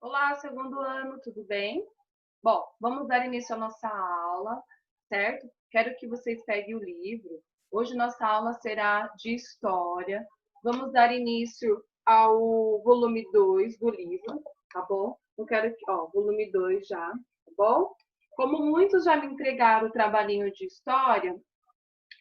Olá, segundo ano, tudo bem? Bom, vamos dar início à nossa aula, certo? Quero que vocês peguem o livro. Hoje nossa aula será de história. Vamos dar início ao volume 2 do livro, tá bom? Eu quero que, volume 2 já, tá bom? Como muitos já me entregaram o trabalhinho de história,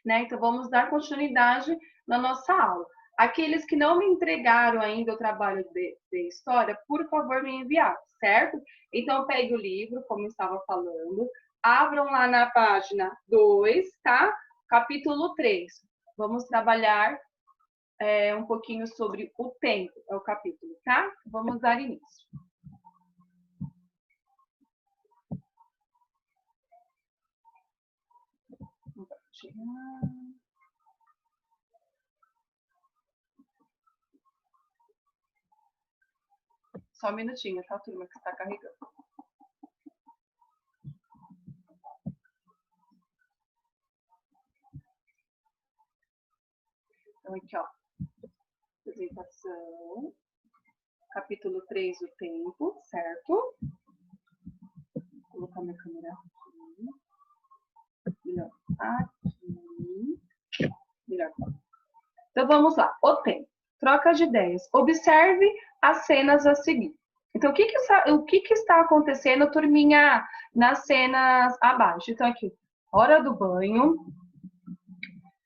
né? Então vamos dar continuidade na nossa aula. Aqueles que não me entregaram ainda o trabalho de história, por favor, me enviar, certo? Então pegue o livro, como eu estava falando, abram lá na página 2, tá? Capítulo 3. Vamos trabalhar um pouquinho sobre o tempo, é o capítulo, tá? Vamos dar início. Só um minutinho, tá, turma, que está carregando. Então, aqui, ó, apresentação, capítulo 3, o tempo, certo? Vou colocar minha câmera aqui, melhor aqui, melhor. Então, vamos lá, o tempo. Troca de ideias. Observe as cenas a seguir. Então, o que está acontecendo, turminha, nas cenas abaixo? Então, aqui, hora do banho.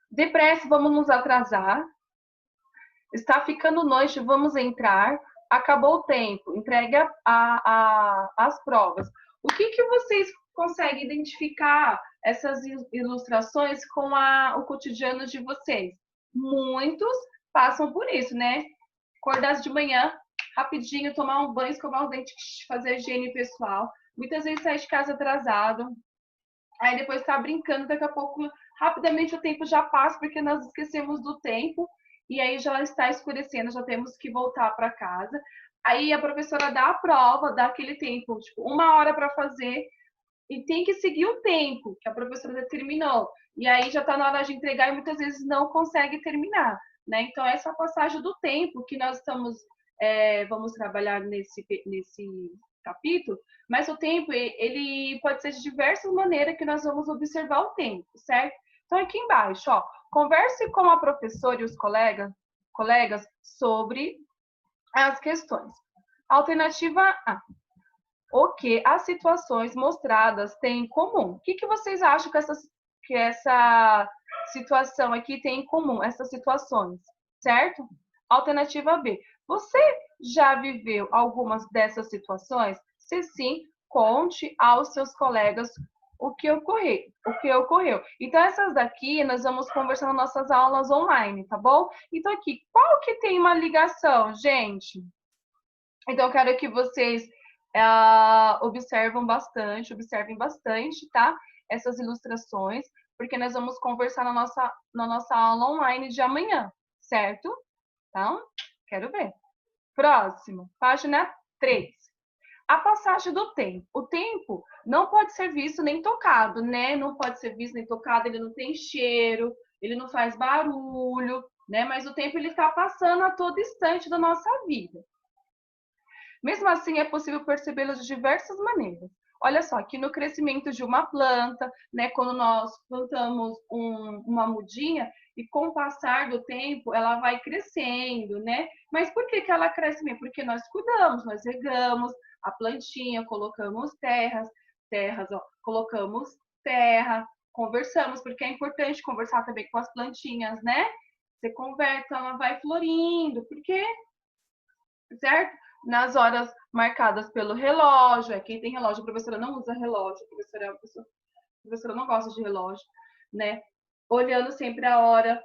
Depressa, vamos nos atrasar. Está ficando noite, vamos entrar. Acabou o tempo, entrega as provas. O que vocês conseguem identificar essas ilustrações com o cotidiano de vocês? Muitos passam por isso, né? Acordar de manhã, rapidinho, tomar um banho, escovar os dentes, fazer a higiene pessoal. Muitas vezes sai de casa atrasado, aí depois está brincando, daqui a pouco, rapidamente o tempo já passa, porque nós esquecemos do tempo, e aí já está escurecendo, já temos que voltar para casa. Aí a professora dá a prova, dá aquele tempo, tipo, 1 hora para fazer, e tem que seguir o tempo que a professora determinou. E aí já está na hora de entregar e muitas vezes não consegue terminar, né? Então, essa passagem do tempo que nós vamos trabalhar nesse capítulo, mas o tempo, ele pode ser de diversas maneiras que nós vamos observar o tempo, certo? Então, aqui embaixo, ó, converse com a professora e os colegas sobre as questões. Alternativa A. O que as situações mostradas têm em comum? O que vocês acham que essa situação aqui tem em comum, essas situações, certo? Alternativa B. Você já viveu algumas dessas situações? Se sim, conte aos seus colegas o que ocorreu. Então, essas daqui nós vamos conversar nas nossas aulas online, tá bom? Então, aqui, qual que tem uma ligação, gente? Então, eu quero que vocês observem bastante, tá? Essas ilustrações, porque nós vamos conversar na nossa aula online de amanhã, certo? Então, quero ver. Próximo, página 3. A passagem do tempo. O tempo não pode ser visto nem tocado, né? Não pode ser visto nem tocado, ele não tem cheiro, ele não faz barulho, né? Mas o tempo ele está passando a todo instante da nossa vida. Mesmo assim, é possível percebê-los de diversas maneiras. Olha só, aqui no crescimento de uma planta, né, quando nós plantamos uma mudinha e com o passar do tempo ela vai crescendo, né? Mas por que ela cresce mesmo? Porque nós cuidamos, nós regamos a plantinha, colocamos colocamos terra, conversamos, porque é importante conversar também com as plantinhas, né? Você conversa, ela vai florindo, porque certo? Nas horas marcadas pelo relógio, quem tem relógio, a professora não usa relógio, a professora não gosta de relógio, né? Olhando sempre a hora,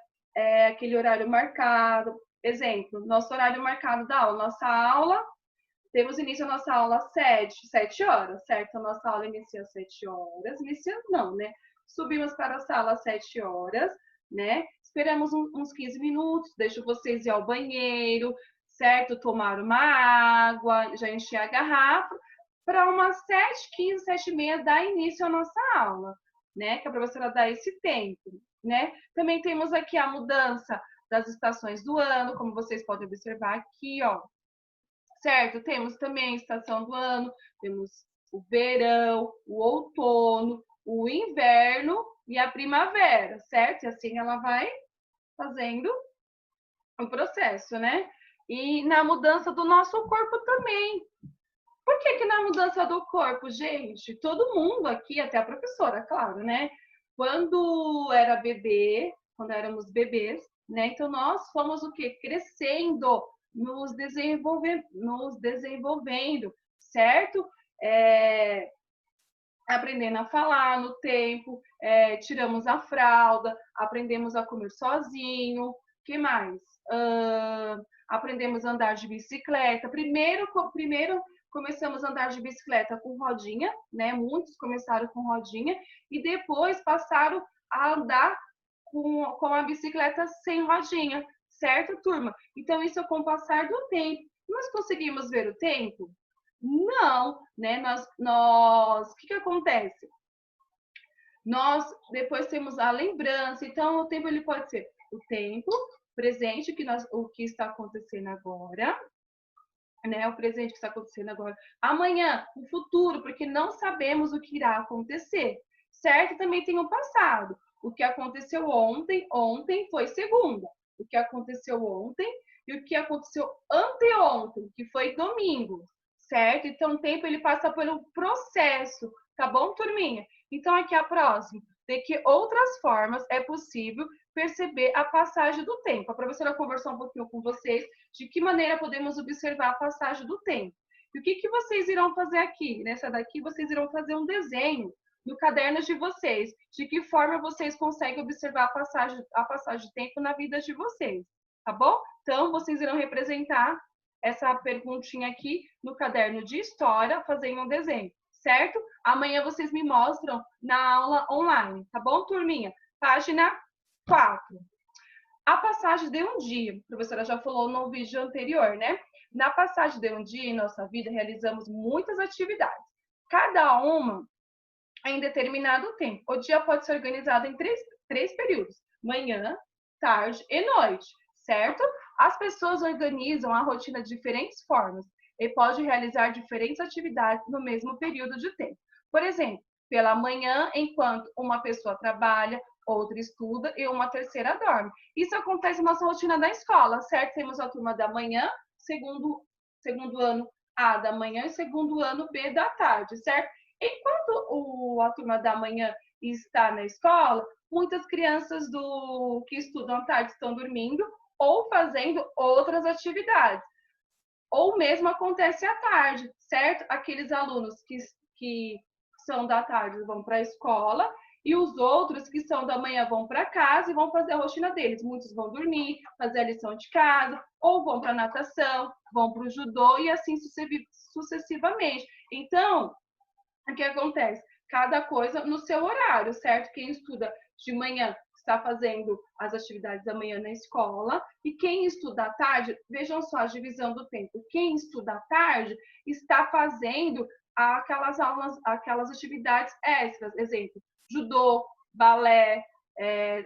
aquele horário marcado. Exemplo, nosso horário marcado da aula. Nossa aula, temos início a nossa aula às 7 horas, certo? A nossa aula inicia às 7 horas. Inicia não, né? Subimos para a sala às 7 horas, né? Esperamos uns 15 minutos, deixo vocês ir ao banheiro, certo? Tomar uma água, já encher a garrafa, para umas 7h15, 7h30 dar início à nossa aula, né? Que a professora dá esse tempo, né? Também temos aqui a mudança das estações do ano, como vocês podem observar aqui, ó. certo? Temos também a estação do ano, temos o verão, o outono, o inverno e a primavera, certo? E assim ela vai fazendo o processo, né? E na mudança do nosso corpo também. Por que na mudança do corpo, gente? Todo mundo aqui, até a professora, claro, né? Quando era bebê, quando éramos bebês, né? Então nós fomos o quê? Crescendo, nos desenvolvendo, certo? Aprendendo a falar no tempo, tiramos a fralda, aprendemos a comer sozinho, que mais? Aprendemos a andar de bicicleta. Primeiro começamos a andar de bicicleta com rodinha, né? Muitos começaram com rodinha e depois passaram a andar com a bicicleta sem rodinha, certo, turma? Então, isso é com o passar do tempo. Nós conseguimos ver o tempo? Não, né? O que acontece? Nós depois temos a lembrança, então o tempo ele pode ser o tempo presente, o que está acontecendo agora, né? O presente que está acontecendo agora. Amanhã, o futuro, porque não sabemos o que irá acontecer, certo? Também tem o passado. O que aconteceu ontem foi segunda. O que aconteceu ontem e o que aconteceu anteontem, que foi domingo, certo? Então, o tempo ele passa pelo processo, tá bom, turminha? Então, aqui a próxima. De que outras formas é possível perceber a passagem do tempo. A professora conversou um pouquinho com vocês de que maneira podemos observar a passagem do tempo. E o que vocês irão fazer aqui? Nessa daqui, vocês irão fazer um desenho no caderno de vocês, de que forma vocês conseguem observar a passagem do tempo na vida de vocês, tá bom? Então, vocês irão representar essa perguntinha aqui no caderno de história, fazendo um desenho, certo? Amanhã vocês me mostram na aula online, tá bom, turminha? Página 4. A passagem de um dia, a professora já falou no vídeo anterior, né? Na passagem de um dia em nossa vida, realizamos muitas atividades, cada uma em determinado tempo. O dia pode ser organizado em três períodos: manhã, tarde e noite, certo? As pessoas organizam a rotina de diferentes formas e podem realizar diferentes atividades no mesmo período de tempo. Por exemplo, pela manhã, enquanto uma pessoa trabalha, outra estuda e uma terceira dorme. Isso acontece na nossa rotina da escola, certo? Temos a turma da manhã, segundo ano A da manhã e segundo ano B da tarde, certo? Enquanto a turma da manhã está na escola, muitas crianças que estudam à tarde estão dormindo ou fazendo outras atividades. Ou mesmo acontece à tarde, certo? Aqueles alunos que são da tarde vão para a escola e os outros que são da manhã vão para casa e vão fazer a rotina deles. Muitos vão dormir, fazer a lição de casa, ou vão para a natação, vão para o judô e assim sucessivamente. Então, o que acontece? Cada coisa no seu horário, certo? Quem estuda de manhã está fazendo as atividades da manhã na escola, e quem estuda à tarde, vejam só a divisão do tempo. Quem estuda à tarde está fazendo aquelas aulas, aquelas atividades extras, exemplo, judô, balé,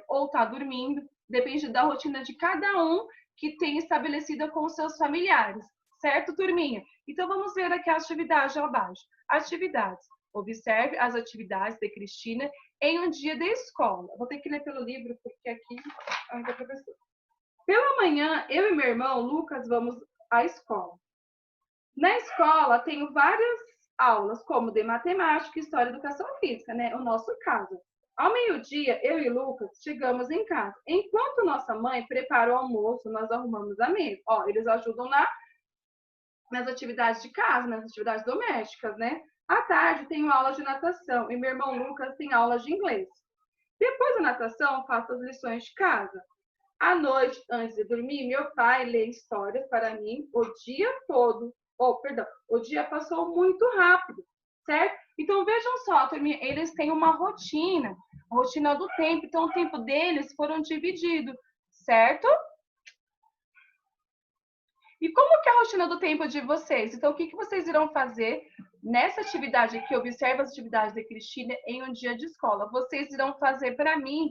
ou está dormindo, depende da rotina de cada um que tem estabelecida com os seus familiares, certo, turminha? Então vamos ver aqui a atividade abaixo. Atividades. Observe as atividades de Cristina em um dia de escola. Vou ter que ler pelo livro, porque aqui é a professora. Pela manhã, eu e meu irmão, Lucas, vamos à escola. Na escola, tenho várias aulas, como de matemática, história e educação física, né? O nosso caso. Ao meio-dia, eu e Lucas chegamos em casa. Enquanto nossa mãe prepara o almoço, nós arrumamos a mesa. Ó, eles ajudam nas atividades de casa, nas atividades domésticas, né? À tarde, tenho aula de natação e meu irmão Lucas tem aula de inglês. Depois da natação, faço as lições de casa. À noite, antes de dormir, meu pai lê histórias para mim o dia todo. O dia passou muito rápido, certo? Então, vejam só, eles têm uma rotina, a rotina do tempo. Então, o tempo deles foram divididos, certo? E como que é a rotina do tempo de vocês? Então, o que vocês irão fazer nessa atividade aqui? Observa as atividades de Cristina em um dia de escola. Vocês irão fazer para mim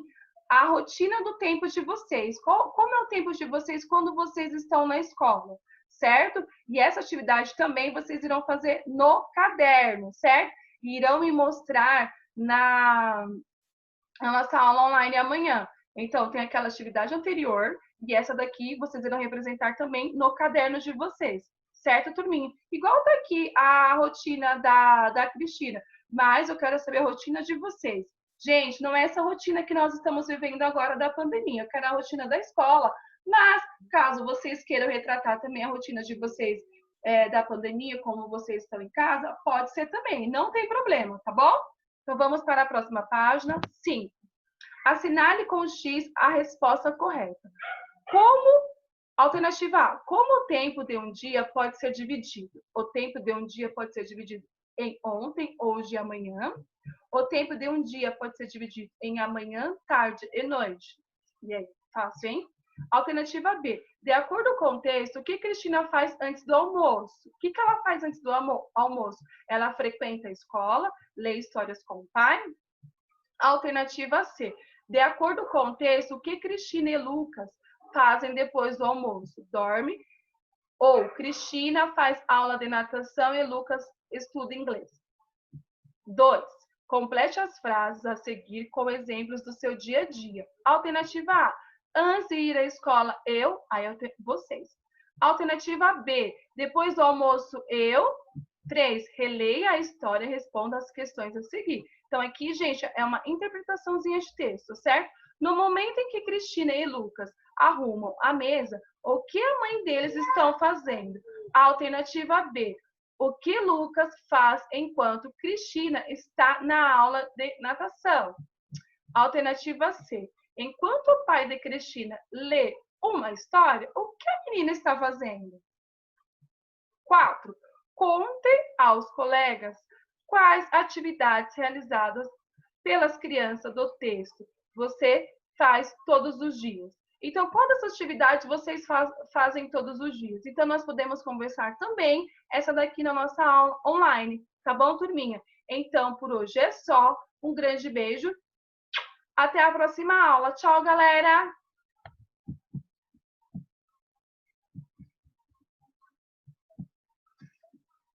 a rotina do tempo de vocês. Como é o tempo de vocês quando vocês estão na escola? certo? E essa atividade também vocês irão fazer no caderno, certo? E irão me mostrar na nossa aula online amanhã. Então, tem aquela atividade anterior e essa daqui vocês irão representar também no caderno de vocês, certo, turminha? Igual tá aqui a rotina da Cristina, mas eu quero saber a rotina de vocês. Gente, não é essa rotina que nós estamos vivendo agora da pandemia, eu quero a rotina da escola, mas caso vocês queiram retratar também a rotina de vocês da pandemia, como vocês estão em casa, pode ser também, não tem problema, tá bom? Então vamos para a próxima página. 5. Assinale com X a resposta correta. Alternativa A. Como o tempo de um dia pode ser dividido? O tempo de um dia pode ser dividido em ontem, hoje e amanhã. O tempo de um dia pode ser dividido em amanhã, tarde e noite. E aí, fácil, hein? Alternativa B. De acordo com o texto, o que Cristina faz antes do almoço? O que ela faz antes do almoço? Ela frequenta a escola, lê histórias com o pai? Alternativa C. De acordo com o texto, o que Cristina e Lucas fazem depois do almoço? Dorme? Ou Cristina faz aula de natação e Lucas estuda inglês? 2. Complete as frases a seguir com exemplos do seu dia a dia. Alternativa A. Antes de ir à escola, vocês. Alternativa B. Depois do almoço, eu. 3. Releia a história e responda as questões a seguir. Então, aqui, gente, é uma interpretaçãozinha de texto, certo? No momento em que Cristina e Lucas arrumam a mesa, o que a mãe deles estão fazendo? Alternativa B. O que Lucas faz enquanto Cristina está na aula de natação? Alternativa C. Enquanto o pai de Cristina lê uma história, o que a menina está fazendo? 4. Conte aos colegas quais atividades realizadas pelas crianças do texto você faz todos os dias. Então, qual dessas atividades vocês fazem todos os dias? Então, nós podemos conversar também essa daqui na nossa aula online, tá bom, turminha? Então, por hoje é só. Um grande beijo. Até a próxima aula. Tchau, galera!